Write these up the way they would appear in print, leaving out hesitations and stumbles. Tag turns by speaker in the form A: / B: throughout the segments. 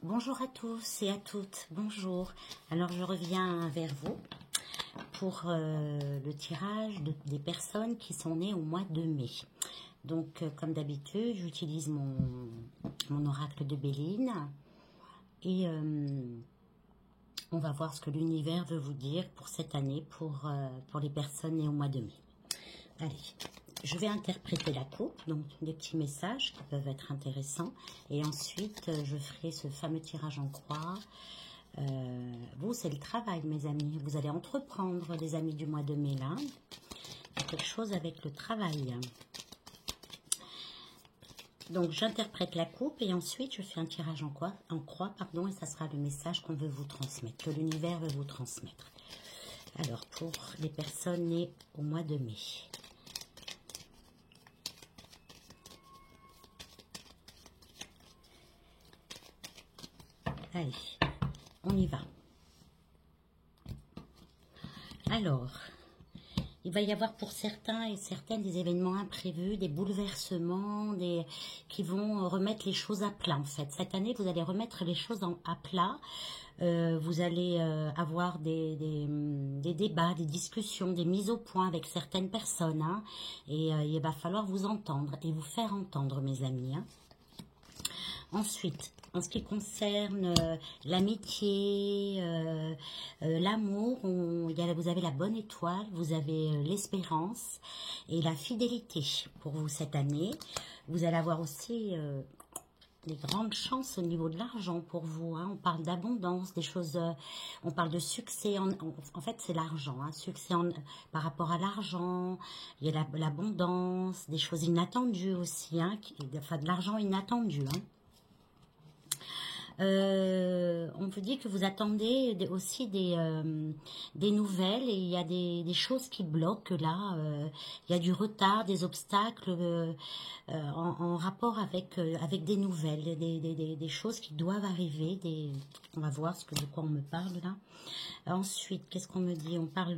A: Bonjour à tous et à toutes, bonjour. Alors je reviens vers vous pour le tirage des personnes qui sont nées au mois de mai. Donc comme d'habitude, j'utilise mon oracle de Béline et on va voir ce que l'univers veut vous dire pour cette année, pour les personnes nées au mois de mai. Allez, je vais interpréter la coupe, donc des petits messages qui peuvent être intéressants. Et ensuite, je ferai ce fameux tirage en croix. Vous, c'est le travail, mes amis. Vous allez entreprendre, les amis du mois de mai, là. Quelque chose avec le travail. Donc, j'interprète la coupe et ensuite, je fais un tirage en croix, et ça sera le message qu'on veut vous transmettre, que l'univers veut vous transmettre. Alors, pour les personnes nées au mois de mai. Allez, on y va. Alors, il va y avoir pour certains et certaines des événements imprévus, des bouleversements, qui vont remettre les choses à plat en fait. Cette année, vous allez remettre les choses à plat. Vous allez avoir des débats, des discussions, des mises au point avec certaines personnes. Hein, et il va falloir vous entendre et vous faire entendre, mes amis. Hein. Ensuite, en ce qui concerne l'amitié, l'amour, vous avez la bonne étoile, vous avez l'espérance et la fidélité pour vous cette année. Vous allez avoir aussi des grandes chances au niveau de l'argent pour vous. Hein. On parle d'abondance, des choses, on parle de succès. En fait, c'est l'argent. Hein. Succès par rapport à l'argent, il y a l'abondance, des choses inattendues aussi. Hein, enfin, de l'argent inattendu. Hein. On vous dit que vous attendez aussi des nouvelles et il y a des choses qui bloquent là. Il y a du retard, des obstacles en rapport avec des nouvelles, des choses qui doivent arriver. On va voir de quoi on me parle là. Ensuite, qu'est-ce qu'on me dit? On parle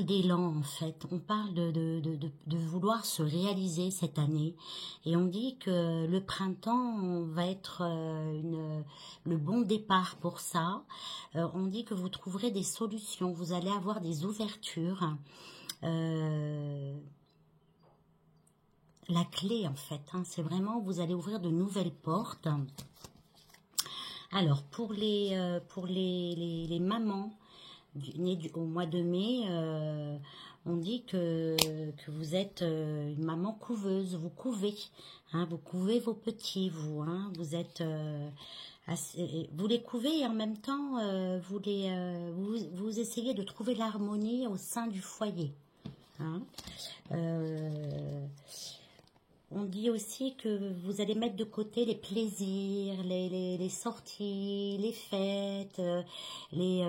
A: d'élan en fait, on parle de vouloir se réaliser cette année et on dit que le printemps va être le bon départ pour ça. On dit que vous trouverez des solutions, vous allez avoir des ouvertures. La clé en fait, hein, c'est vraiment vous allez ouvrir de nouvelles portes. Alors pour les mamans, né au mois de mai, on dit que vous êtes une maman couveuse, vous couvez, hein, vous couvez vos petits, vous, hein, vous êtes vous les couvez et en même temps vous essayez de trouver l'harmonie au sein du foyer. Hein. On dit aussi que vous allez mettre de côté les plaisirs, les sorties, les fêtes, ouais,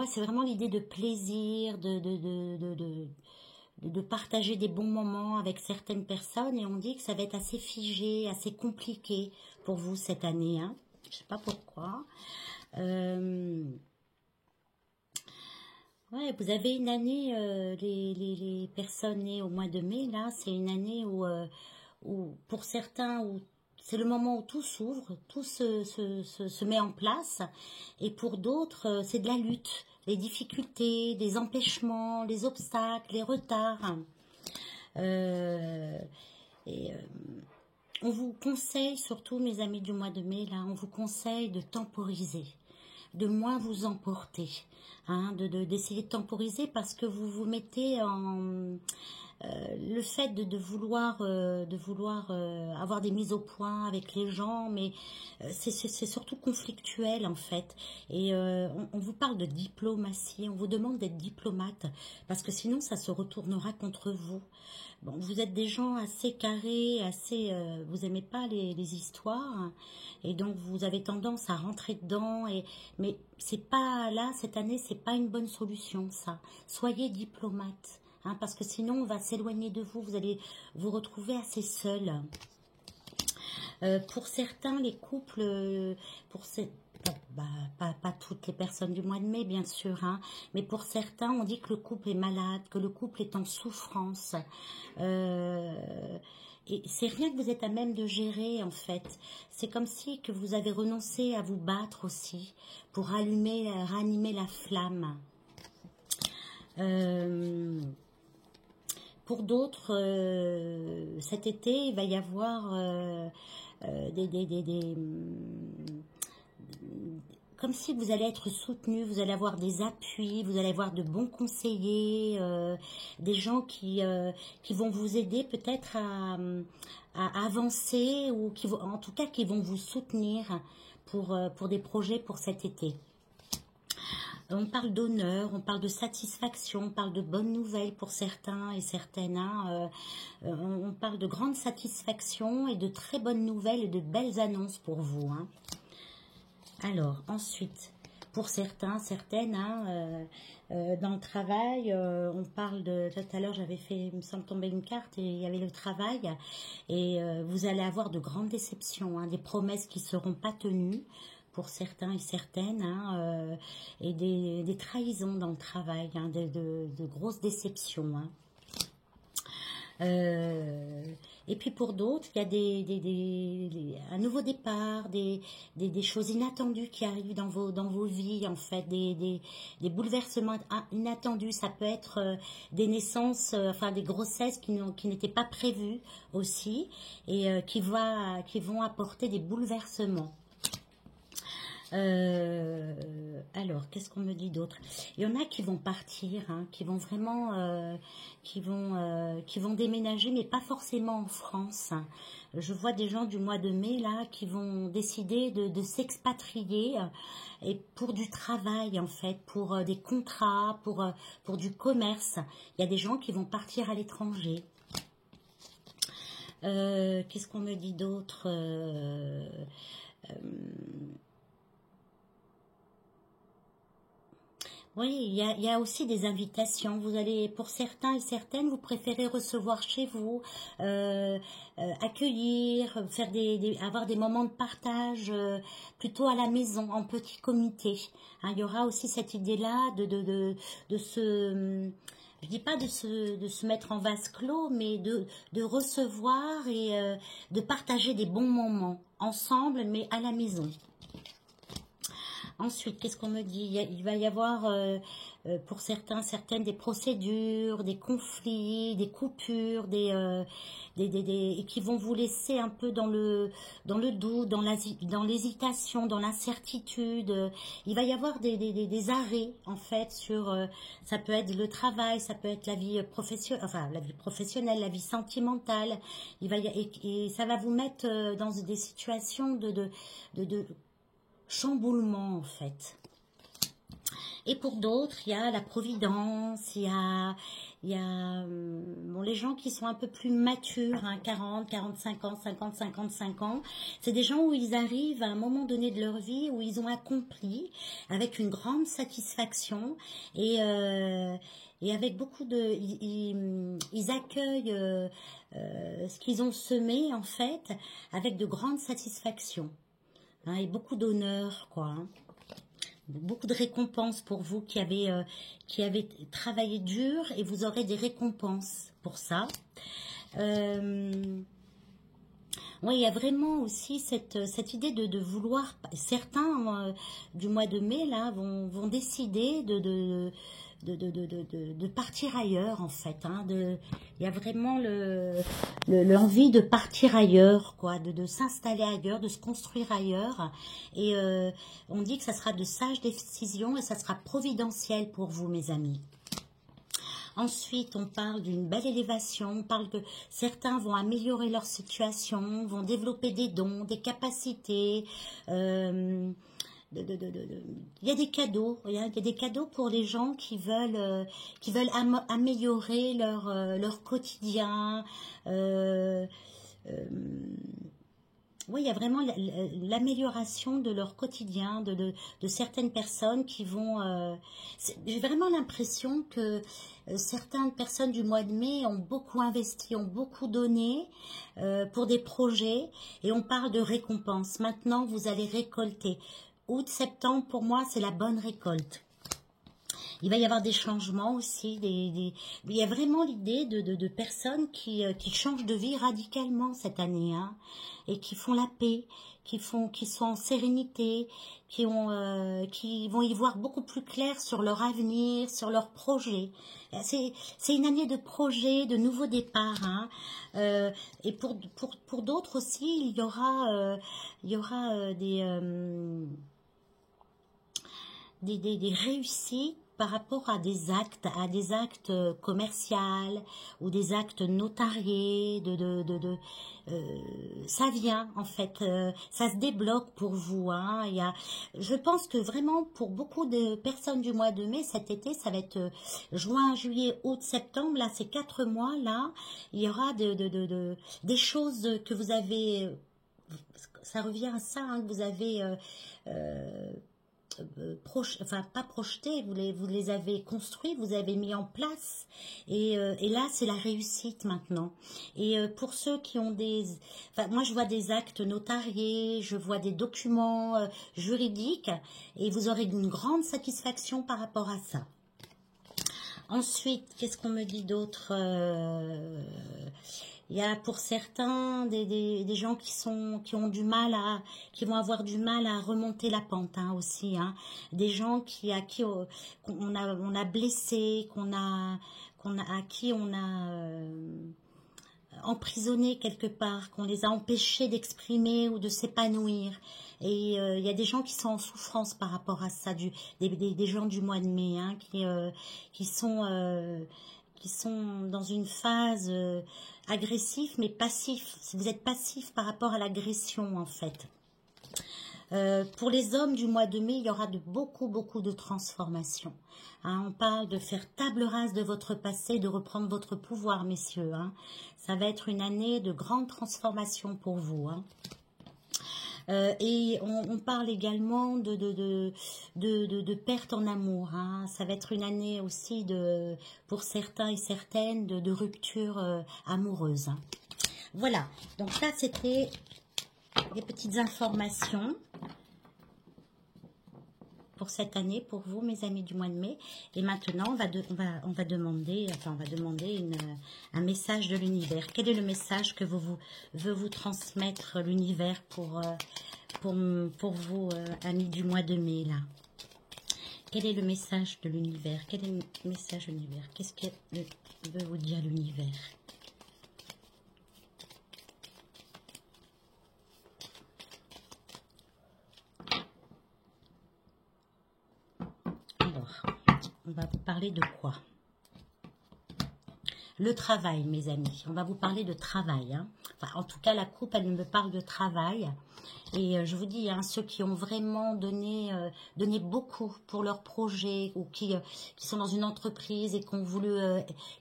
A: c'est vraiment l'idée de plaisir, de partager des bons moments avec certaines personnes. Et on dit que ça va être assez figé, assez compliqué pour vous cette année. Hein. Je ne sais pas pourquoi. Ouais, vous avez une année, les personnes nées au mois de mai, là, c'est une année où pour certains, c'est le moment où tout s'ouvre, tout se met en place, et pour d'autres, c'est de la lutte, les difficultés, les empêchements, les obstacles, les retards. On vous conseille, surtout mes amis du mois de mai, là, on vous conseille de temporiser, de moins vous emporter, hein, d'essayer de temporiser parce que vous vous mettez en... le fait de vouloir avoir des mises au point avec les gens, mais c'est surtout conflictuel en fait. Et on vous parle de diplomatie, on vous demande d'être diplomate, parce que sinon ça se retournera contre vous. Bon, vous êtes des gens assez carrés, assez, vous aimez pas les histoires, hein, et donc vous avez tendance à rentrer dedans. Mais c'est pas là cette année, c'est pas une bonne solution ça. Soyez diplomate. Hein, parce que sinon on va s'éloigner de vous, vous allez vous retrouver assez seul. Pour certains, les couples, pas toutes les personnes du mois de mai, bien sûr, hein, mais pour certains, on dit que le couple est malade, que le couple est en souffrance. et c'est rien que vous êtes à même de gérer en fait. C'est comme si que vous avez renoncé à vous battre aussi pour ranimer la flamme. Pour d'autres, cet été, il va y avoir comme si vous allez être soutenu, vous allez avoir des appuis, vous allez avoir de bons conseillers, des gens qui vont vous aider peut-être à avancer ou qui vont, en tout cas qui vont vous soutenir pour des projets pour cet été. On parle d'honneur, on parle de satisfaction, on parle de bonnes nouvelles pour certains et certaines. Hein. On parle de grande satisfaction et de très bonnes nouvelles et de belles annonces pour vous. Hein. Alors, ensuite, pour certains, certaines, hein, dans le travail, on parle de... Tout à l'heure, j'avais fait, il me semble, tomber une carte et il y avait le travail. Et vous allez avoir de grandes déceptions, hein, des promesses qui ne seront pas tenues pour certains et certaines, hein, et des trahisons dans le travail, hein, de grosses déceptions. Hein. Et puis pour d'autres, il y a un nouveau départ, des choses inattendues qui arrivent dans vos vies, en fait, des bouleversements inattendus. Ça peut être des naissances, enfin des grossesses qui n'étaient pas prévues aussi, et qui vont apporter des bouleversements. Alors, qu'est-ce qu'on me dit d'autre? Il y en a qui vont partir, hein, qui vont vraiment, qui vont déménager, mais pas forcément en France. Hein. Je vois des gens du mois de mai là qui vont décider de s'expatrier et pour du travail en fait, pour des contrats, pour du commerce. Il y a des gens qui vont partir à l'étranger. Qu'est-ce qu'on me dit d'autre? Oui, il y a aussi des invitations. Vous allez, pour certains et certaines, vous préférez recevoir chez vous, accueillir, avoir des moments de partage plutôt à la maison, en petit comité. Hein, il y aura aussi cette idée-là de se... Je dis pas de se mettre en vase clos, mais de recevoir et de partager des bons moments ensemble, mais à la maison. Ensuite, qu'est-ce qu'on me dit? Il va y avoir pour certains, certaines des procédures, des conflits, des coupures, et qui vont vous laisser un peu dans le doute, dans l'hésitation, dans l'incertitude. Il va y avoir des arrêts en fait sur, ça peut être le travail, ça peut être la vie professionnelle, enfin la vie professionnelle, la vie sentimentale. Et ça va vous mettre dans des situations de chamboulement en fait. Et pour d'autres, il y a la providence, il y a bon, les gens qui sont un peu plus matures, hein, 40, 45 ans, 50, 55 ans. C'est des gens où ils arrivent à un moment donné de leur vie où ils ont accompli avec une grande satisfaction et avec beaucoup de... Ils accueillent ce qu'ils ont semé en fait avec de grandes satisfactions. Hein, et beaucoup d'honneur, quoi. Hein. Beaucoup de récompenses pour vous qui avez travaillé dur et vous aurez des récompenses pour ça. Oui, il y a vraiment aussi cette idée de vouloir... Certains du mois de mai là vont décider de partir ailleurs en fait. Hein, il y a vraiment l'envie de partir ailleurs, quoi, de s'installer ailleurs, de se construire ailleurs. Et on dit que ça sera de sages décisions et ça sera providentiel pour vous, mes amis. Ensuite, on parle d'une belle élévation, on parle que certains vont améliorer leur situation, vont développer des dons, des capacités. Il y a des cadeaux, il y a des cadeaux pour les gens qui veulent améliorer leur quotidien. Oui, il y a vraiment l'amélioration de leur quotidien, de certaines personnes qui vont... J'ai vraiment l'impression que certaines personnes du mois de mai ont beaucoup investi, ont beaucoup donné pour des projets et on parle de récompense. Maintenant, vous allez récolter. Août, septembre, pour moi, c'est la bonne récolte. Il va y avoir des changements aussi. Il y a vraiment l'idée de personnes qui changent de vie radicalement cette année, hein, et qui font la paix, qui sont en sérénité, qui vont y voir beaucoup plus clair sur leur avenir, sur leurs projets. C'est une année de projets, de nouveaux départs, hein. Et pour d'autres aussi, il y aura des réussites par rapport à des actes commerciaux ou des actes notariés, ça vient en fait, ça se débloque pour vous, hein. Je pense que vraiment pour beaucoup de personnes du mois de mai, cet été, ça va être juin, juillet, août, septembre, là c'est 4 mois, là, il y aura des choses que vous avez, ça revient à ça, hein, que vous avez enfin pas projeté, vous les avez construits, vous avez mis en place, et là c'est la réussite maintenant. Et pour ceux qui ont enfin moi je vois des actes notariés, je vois des documents juridiques, et vous aurez une grande satisfaction par rapport à ça. Ensuite, qu'est-ce qu'on me dit d'autre? Il y a pour certains des gens qui ont du mal qui vont avoir du mal à remonter la pente, hein, aussi, hein. Des gens à qui on a blessé, à qui on a emprisonnés quelque part, qu'on les a empêchés d'exprimer ou de s'épanouir. Et il y a des gens qui sont en souffrance par rapport à ça, des gens du mois de mai, hein, qui sont dans une phase agressive mais passif. Vous êtes passif par rapport à l'agression en fait. Pour les hommes du mois de mai, il y aura beaucoup de transformations, hein. On parle de faire table rase de votre passé, de reprendre votre pouvoir, messieurs, hein. Ça va être une année de grande transformation pour vous, hein. Et on parle également de perte en amour, hein. Ça va être une année aussi pour certains et certaines de rupture amoureuse, hein. Voilà, donc ça c'était des petites informations pour cette année, pour vous, mes amis du mois de mai. Et maintenant, on va demander un message de l'univers. Quel est le message que veut vous transmettre l'univers pour vous, amis du mois de mai, là? Quel est le message de l'univers? Quel est le message de l'univers? Qu'est-ce que veut vous dire l'univers? Alors, on va vous parler de quoi? Le travail, mes amis. On va vous parler de travail, hein. Enfin, en tout cas, la coupe, elle me parle de travail. Et je vous dis, hein, ceux qui ont vraiment donné beaucoup pour leur projet, ou qui sont dans une entreprise et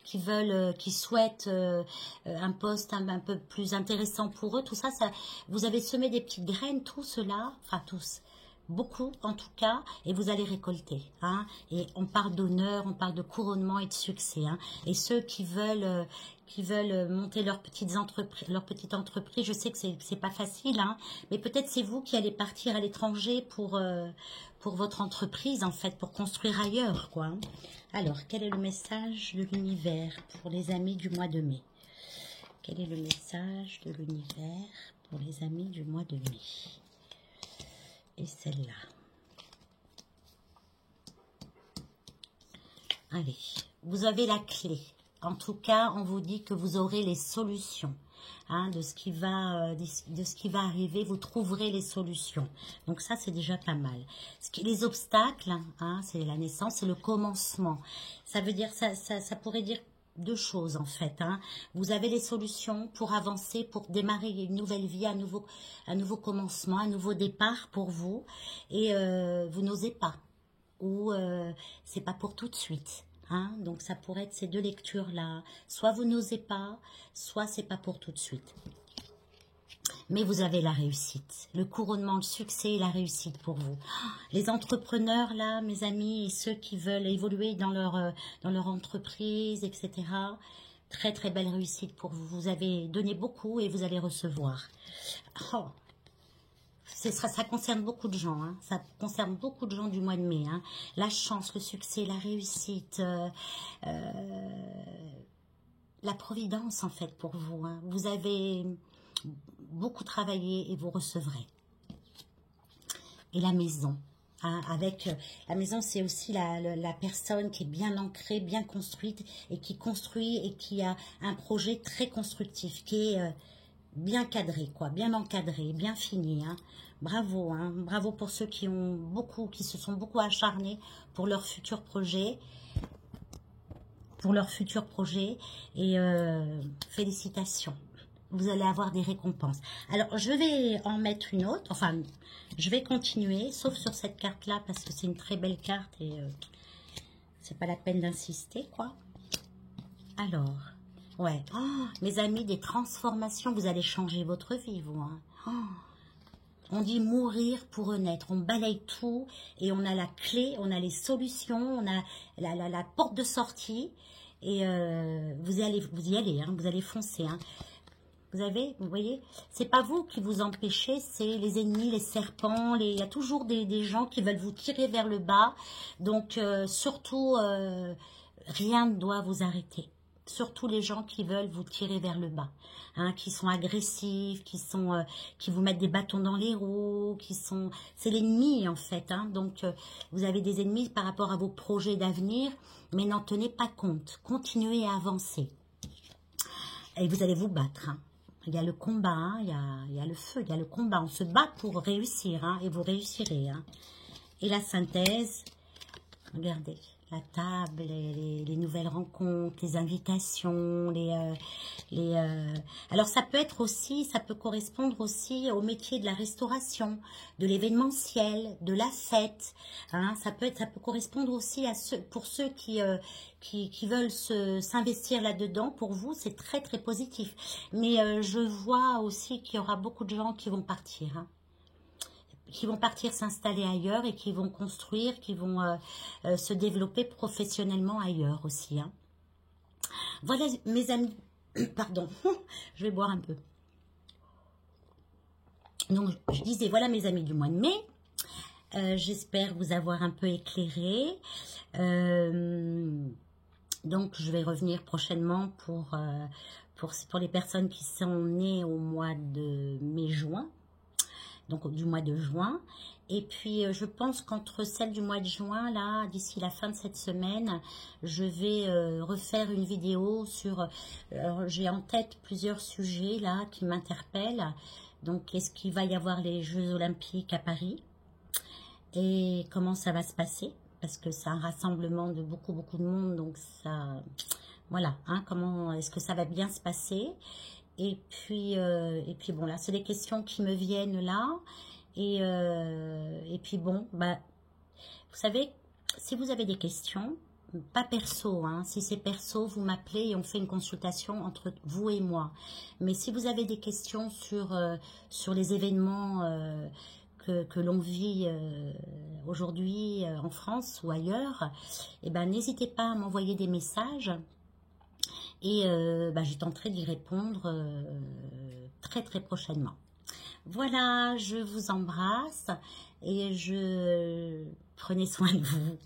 A: qui souhaitent un poste un peu plus intéressant pour eux, tout ça, vous avez semé des petites graines, tout cela, enfin tous, beaucoup en tout cas, et vous allez récolter, hein. Et on parle d'honneur, on parle de couronnement et de succès, hein. Et ceux qui veulent monter leur petite entreprise, je sais que c'est pas facile, hein, mais peut-être c'est vous qui allez partir à l'étranger pour votre entreprise, en fait, pour construire ailleurs, quoi, hein. Alors, quel est le message de l'univers pour les amis du mois de mai? Quel est le message de l'univers pour les amis du mois de mai? Et celle-là. Allez, vous avez la clé. En tout cas, on vous dit que vous aurez les solutions, hein, de ce qui va arriver. Vous trouverez les solutions. Donc ça, c'est déjà pas mal. Les obstacles, hein, c'est la naissance, c'est le commencement. Ça veut dire, ça pourrait dire deux choses en fait, hein. Vous avez les solutions pour avancer, pour démarrer une nouvelle vie, un nouveau commencement, un nouveau départ pour vous, et vous n'osez pas, ou c'est pas pour tout de suite, hein. Donc ça pourrait être ces deux lectures là, soit vous n'osez pas, soit c'est pas pour tout de suite. Mais vous avez la réussite, le couronnement, le succès et la réussite pour vous. Les entrepreneurs, là, mes amis, et ceux qui veulent évoluer dans leur entreprise, etc. Très, très belle réussite pour vous. Vous avez donné beaucoup et vous allez recevoir. Oh, ça concerne beaucoup de gens, hein. Ça concerne beaucoup de gens du mois de mai, hein. La chance, le succès, la réussite, la providence en fait pour vous, hein. Vous avez beaucoup travaillé et vous recevrez. Et la maison, hein, avec la maison, c'est aussi la personne qui est bien ancrée, bien construite et qui construit et qui a un projet très constructif, qui est bien cadré, quoi, bien encadré, bien fini, hein. Bravo, hein, bravo pour ceux qui se sont beaucoup acharnés pour leur futur projet, et félicitations. Vous allez avoir des récompenses. Alors, je vais en mettre une autre, enfin, je vais continuer, sauf sur cette carte-là, parce que c'est une très belle carte et c'est pas la peine d'insister, quoi. Alors, ouais. Oh, mes amis, des transformations, vous allez changer votre vie, vous. Hein. Oh. On dit mourir pour renaître. On balaye tout et on a la clé, on a les solutions, on a la porte de sortie. Et vous y allez, hein, vous allez foncer. Hein. Vous voyez, c'est pas vous qui vous empêchez, c'est les ennemis, les serpents, il y a toujours des gens qui veulent vous tirer vers le bas. Donc, surtout, rien ne doit vous arrêter. Surtout les gens qui veulent vous tirer vers le bas, hein, qui sont agressifs, qui vous mettent des bâtons dans les roues, c'est l'ennemi en fait. Hein, donc, vous avez des ennemis par rapport à vos projets d'avenir, mais n'en tenez pas compte. Continuez à avancer. Et vous allez vous battre, hein. Il y a le combat, hein, il y a le feu, il y a le combat. On se bat pour réussir, hein, et vous réussirez. Hein. Et la synthèse, regardez, la table, les nouvelles rencontres, les invitations, alors ça peut être aussi, ça peut correspondre aussi au métier de la restauration, de l'événementiel, de la fête. Hein, ça peut correspondre aussi pour ceux qui veulent s'investir là-dedans. Pour vous, c'est très très positif. Mais je vois aussi qu'il y aura beaucoup de gens qui vont partir. Hein, qui vont partir s'installer ailleurs et qui vont construire, qui vont se développer professionnellement ailleurs aussi. Hein. Voilà mes amis, pardon, je vais boire un peu. Donc je disais, voilà mes amis du mois de mai, j'espère vous avoir un peu éclairé. Donc je vais revenir prochainement pour les personnes qui sont nées au mois de mai-juin. Donc du mois de juin, et puis je pense qu'entre celle du mois de juin, là, d'ici la fin de cette semaine, je vais refaire une vidéo sur, j'ai en tête plusieurs sujets là qui m'interpellent. Donc est-ce qu'il va y avoir les Jeux Olympiques à Paris et comment ça va se passer, parce que c'est un rassemblement de beaucoup de monde, donc ça, voilà, hein, comment est-ce que ça va bien se passer. Et puis bon, là, c'est des questions qui me viennent là. Et puis bon, bah, vous savez, si vous avez des questions, pas perso, hein, si c'est perso, vous m'appelez et on fait une consultation entre vous et moi. Mais si vous avez des questions sur les événements que l'on vit aujourd'hui en France ou ailleurs, eh ben, n'hésitez pas à m'envoyer des messages. Et je tenterai d'y répondre très très prochainement. Voilà, je vous embrasse et prenez soin de vous,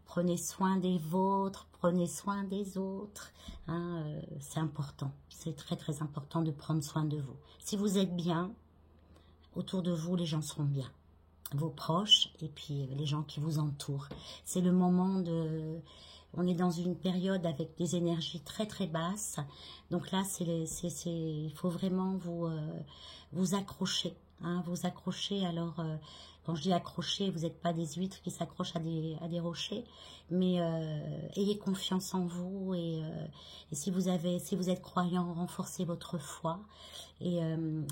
A: prenez soin des vôtres, prenez soin des autres. Hein, c'est important, c'est très très important de prendre soin de vous. Si vous êtes bien, autour de vous, les gens seront bien. Vos proches et puis les gens qui vous entourent. C'est le moment de... On est dans une période avec des énergies très très basses. Donc là, il faut vraiment vous accrocher. Hein, vous accrocher. Alors, quand je dis accrocher, vous n'êtes pas des huîtres qui s'accrochent à des rochers. Mais ayez confiance en vous. Et si vous êtes croyant, renforcez votre foi. Et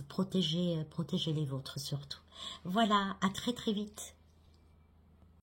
A: protégez les vôtres surtout. Voilà, à très très vite.